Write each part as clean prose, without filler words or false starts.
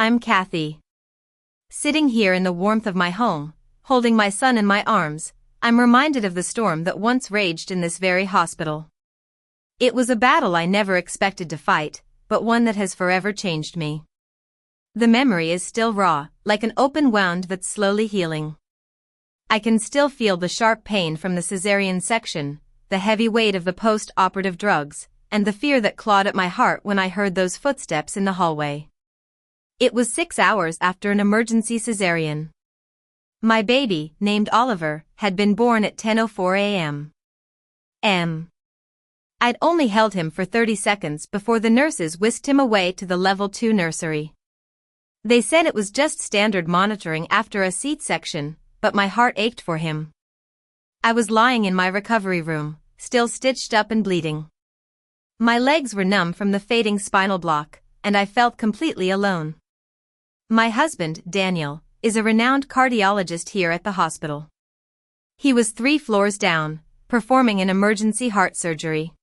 I'm Kathy. Sitting here in the warmth of my home, holding my son in my arms, I'm reminded of the storm that once raged in this very hospital. It was a battle I never expected to fight, but one that has forever changed me. The memory is still raw, like an open wound that's slowly healing. I can still feel the sharp pain from the cesarean section, the heavy weight of the post-operative drugs, and the fear that clawed at my heart when I heard those footsteps in the hallway. It was 6 hours after an emergency cesarean. My baby, named Oliver, had been born at 10:04 a.m. I'd only held him for 30 seconds before the nurses whisked him away to the level 2 nursery. They said it was just standard monitoring after a C-section, but my heart ached for him. I was lying in my recovery room, still stitched up and bleeding. My legs were numb from the fading spinal block, and I felt completely alone. My husband, Daniel, is a renowned cardiologist here at the hospital. He was 3 floors down, performing an emergency heart surgery.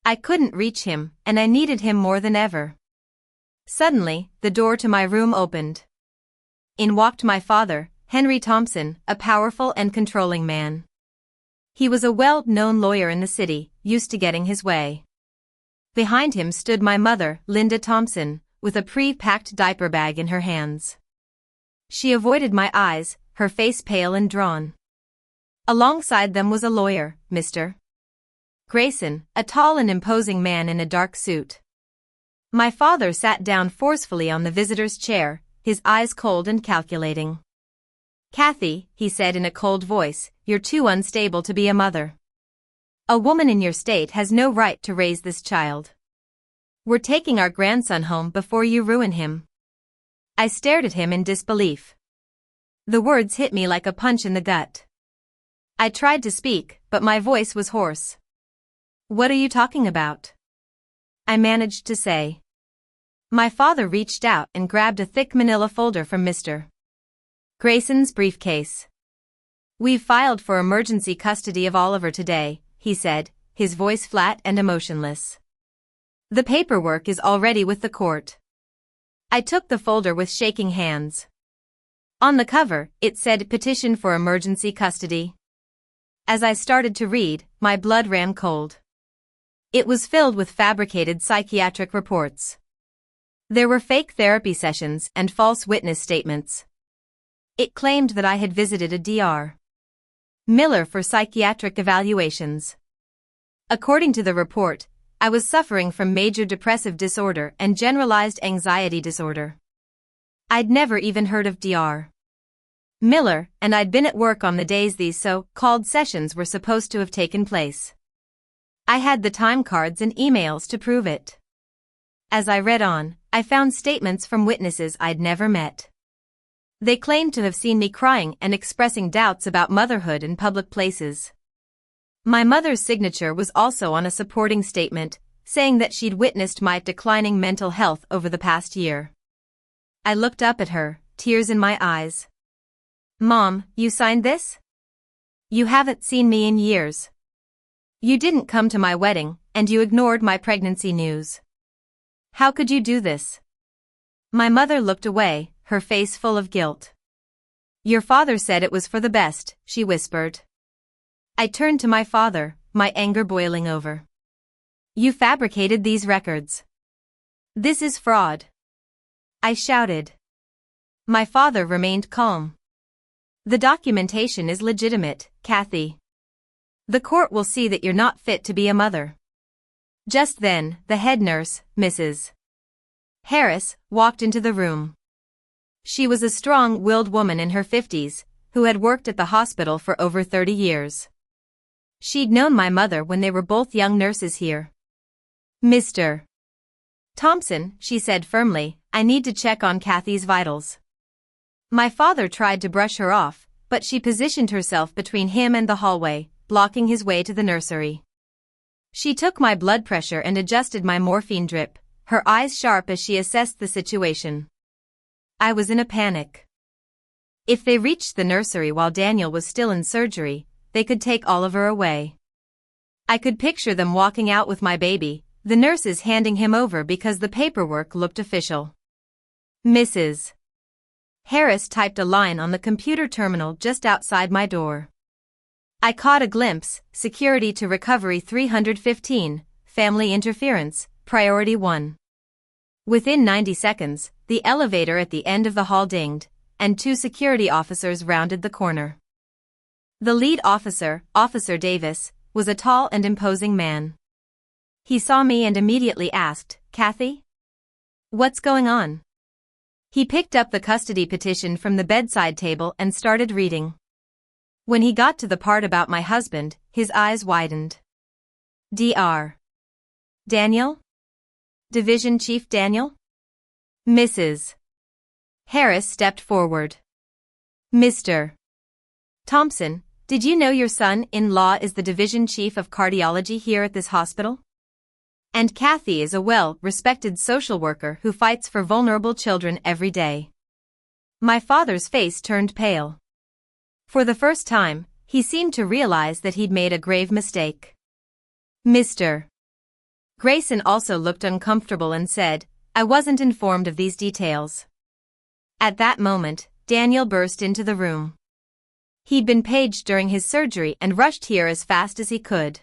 I couldn't reach him, and I needed him more than ever. Suddenly, the door to my room opened. In walked my father, Henry Thompson, a powerful and controlling man. He was a well-known lawyer in the city, used to getting his way. Behind him stood my mother, Linda Thompson, with a pre-packed diaper bag in her hands. She avoided my eyes, her face pale and drawn. Alongside them was a lawyer, Mr. Grayson, a tall and imposing man in a dark suit. My father sat down forcefully on the visitor's chair, his eyes cold and calculating. "Kathy," he said in a cold voice, "you're too unstable to be a mother. A woman in your state has no right to raise this child. We're taking our grandson home before you ruin him." I stared at him in disbelief. The words hit me like a punch in the gut. I tried to speak, but my voice was hoarse. "What are you talking about?" I managed to say. My father reached out and grabbed a thick manila folder from Mr. Grayson's briefcase. "We've filed for emergency custody of Oliver today," he said, his voice flat and emotionless. "The paperwork is already with the court." I took the folder with shaking hands. On the cover, it said "Petition for Emergency Custody." As I started to read, my blood ran cold. It was filled with fabricated psychiatric reports. There were fake therapy sessions and false witness statements. It claimed that I had visited a Dr. Miller for psychiatric evaluations. According to the report, I was suffering from major depressive disorder and generalized anxiety disorder. I'd never even heard of Dr. Miller, and I'd been at work on the days these so-called sessions were supposed to have taken place. I had the time cards and emails to prove it. As I read on, I found statements from witnesses I'd never met. They claimed to have seen me crying and expressing doubts about motherhood in public places. My mother's signature was also on a supporting statement, saying that she'd witnessed my declining mental health over the past year. I looked up at her, tears in my eyes. "Mom, you signed this? You haven't seen me in years. You didn't come to my wedding, and you ignored my pregnancy news. How could you do this?" My mother looked away, her face full of guilt. "Your father said it was for the best," she whispered. I turned to my father, my anger boiling over. "You fabricated these records. This is fraud," I shouted. My father remained calm. "The documentation is legitimate, Kathy. The court will see that you're not fit to be a mother." Just then, the head nurse, Mrs. Harris, walked into the room. She was a strong-willed woman in her 50s, who had worked at the hospital for over 30 years. She'd known my mother when they were both young nurses here. "Mr. Thompson," she said firmly, "I need to check on Kathy's vitals." My father tried to brush her off, but she positioned herself between him and the hallway, blocking his way to the nursery. She took my blood pressure and adjusted my morphine drip, her eyes sharp as she assessed the situation. I was in a panic. If they reached the nursery while Daniel was still in surgery, they could take Oliver away. I could picture them walking out with my baby, the nurses handing him over because the paperwork looked official. Mrs. Harris typed a line on the computer terminal just outside my door. I caught a glimpse, security to recovery 315, family interference, priority 1. Within 90 seconds, the elevator at the end of the hall dinged, and 2 security officers rounded the corner. The lead officer, Officer Davis, was a tall and imposing man. He saw me and immediately asked, "Kathy? What's going on?" He picked up the custody petition from the bedside table and started reading. When he got to the part about my husband, his eyes widened. Dr. Daniel? Division Chief Daniel? Mrs. Harris stepped forward. Mr. Thompson, did you know your son-in-law is the Division Chief of Cardiology here at this hospital? And Kathy is a well-respected social worker who fights for vulnerable children every day. My father's face turned pale. For the first time, he seemed to realize that he'd made a grave mistake. Mr. Grayson also looked uncomfortable and said, "I wasn't informed of these details." At that moment, Daniel burst into the room. He'd been paged during his surgery and rushed here as fast as he could.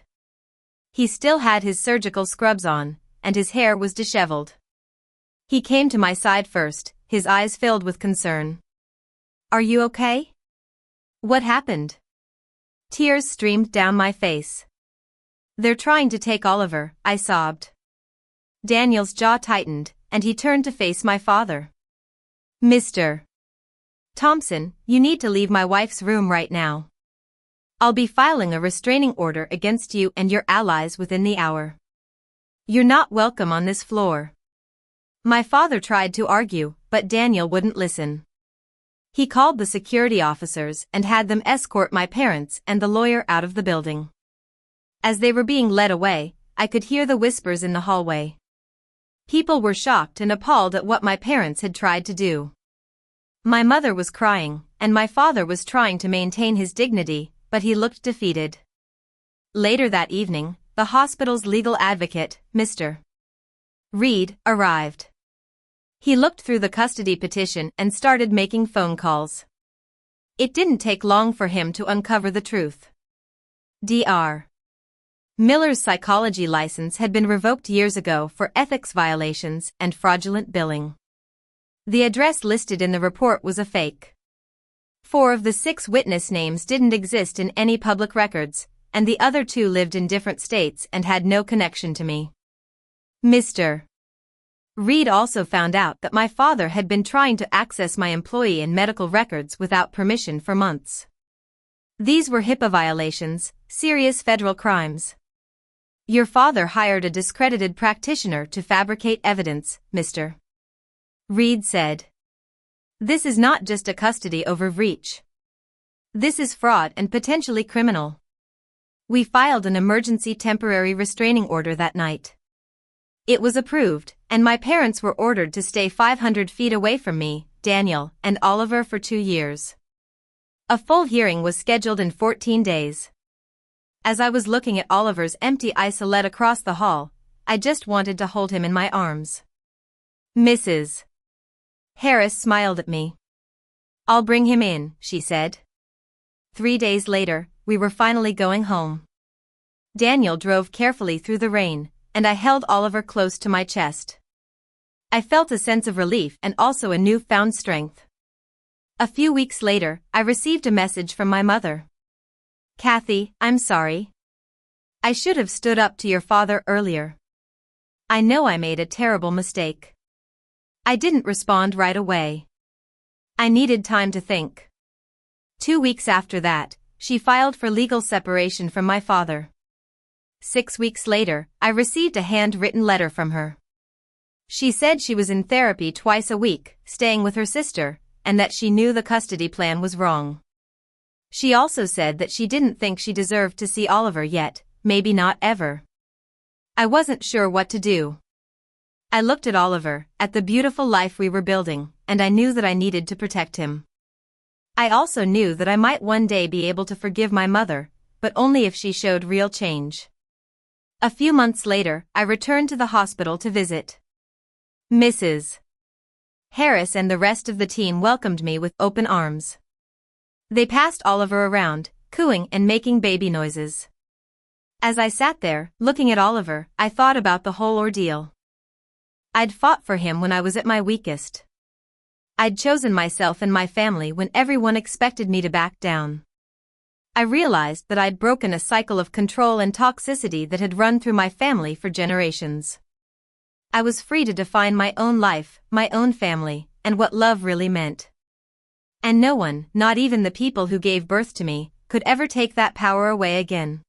He still had his surgical scrubs on, and his hair was disheveled. He came to my side first, his eyes filled with concern. "Are you okay? What happened?" Tears streamed down my face. "They're trying to take Oliver," I sobbed. Daniel's jaw tightened, and he turned to face my father. "Mr. Thompson, you need to leave my wife's room right now. I'll be filing a restraining order against you and your allies within the hour. You're not welcome on this floor." My father tried to argue, but Daniel wouldn't listen. He called the security officers and had them escort my parents and the lawyer out of the building. As they were being led away, I could hear the whispers in the hallway. People were shocked and appalled at what my parents had tried to do. My mother was crying, and my father was trying to maintain his dignity, but he looked defeated. Later that evening, the hospital's legal advocate, Mr. Reed, arrived. He looked through the custody petition and started making phone calls. It didn't take long for him to uncover the truth. Dr. Miller's psychology license had been revoked years ago for ethics violations and fraudulent billing. The address listed in the report was a fake. 4 of the 6 witness names didn't exist in any public records, and the other 2 lived in different states and had no connection to me. Mr. Reed also found out that my father had been trying to access my employee and medical records without permission for months. These were HIPAA violations, serious federal crimes. "Your father hired a discredited practitioner to fabricate evidence, Mr. Reed said. This is not just a custody overreach. This is fraud and potentially criminal. We filed an emergency temporary restraining order that night. It was approved, and my parents were ordered to stay 500 feet away from me, Daniel, and Oliver for 2 years. A full hearing was scheduled in 14 days. As I was looking at Oliver's empty isolette across the hall, I just wanted to hold him in my arms. Mrs. Harris smiled at me. "I'll bring him in," she said. 3 days later, we were finally going home. Daniel drove carefully through the rain, and I held Oliver close to my chest. I felt a sense of relief and also a newfound strength. A few weeks later, I received a message from my mother. "Kathy, I'm sorry. I should have stood up to your father earlier. I know I made a terrible mistake. I didn't respond right away. I needed time to think." 2 weeks after that, she filed for legal separation from my father. 6 weeks later, I received a handwritten letter from her. She said she was in therapy twice a week, staying with her sister, and that she knew the custody plan was wrong. She also said that she didn't think she deserved to see Oliver yet, maybe not ever. I wasn't sure what to do. I looked at Oliver, at the beautiful life we were building, and I knew that I needed to protect him. I also knew that I might one day be able to forgive my mother, but only if she showed real change. A few months later, I returned to the hospital to visit Mrs. Harris and the rest of the team welcomed me with open arms. They passed Oliver around, cooing and making baby noises. As I sat there, looking at Oliver, I thought about the whole ordeal. I'd fought for him when I was at my weakest. I'd chosen myself and my family when everyone expected me to back down. I realized that I'd broken a cycle of control and toxicity that had run through my family for generations. I was free to define my own life, my own family, and what love really meant. And no one, not even the people who gave birth to me, could ever take that power away again.